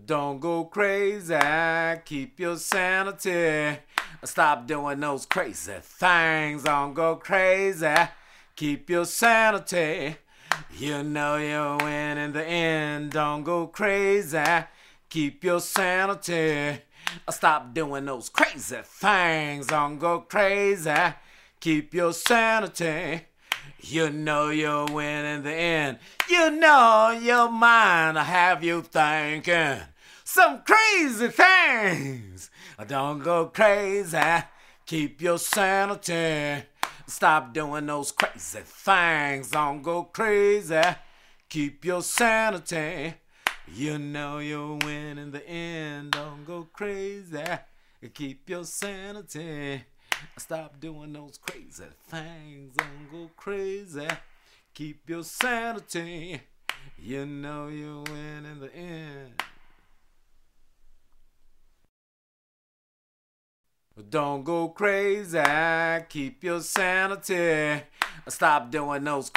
Don't go crazy, keep your sanity. Stop doing those crazy things. Don't go crazy, keep your sanity. You know you'll win in the end. Don't go crazy, keep your sanity. Stop doing those crazy things. Don't go crazy, keep your sanity. You know you'll win in the end. You know your mind will have you thinking some crazy things. Don't go crazy, keep your sanity. Stop doing those crazy things. Don't go crazy, keep your sanity. You know you'll win in the end. Don't go crazy, keep your sanity. Stop doing those crazy things. Don't go crazy, keep your sanity. You know you'll win in the end. Don't go crazy, keep your sanity. Stop doing those crazy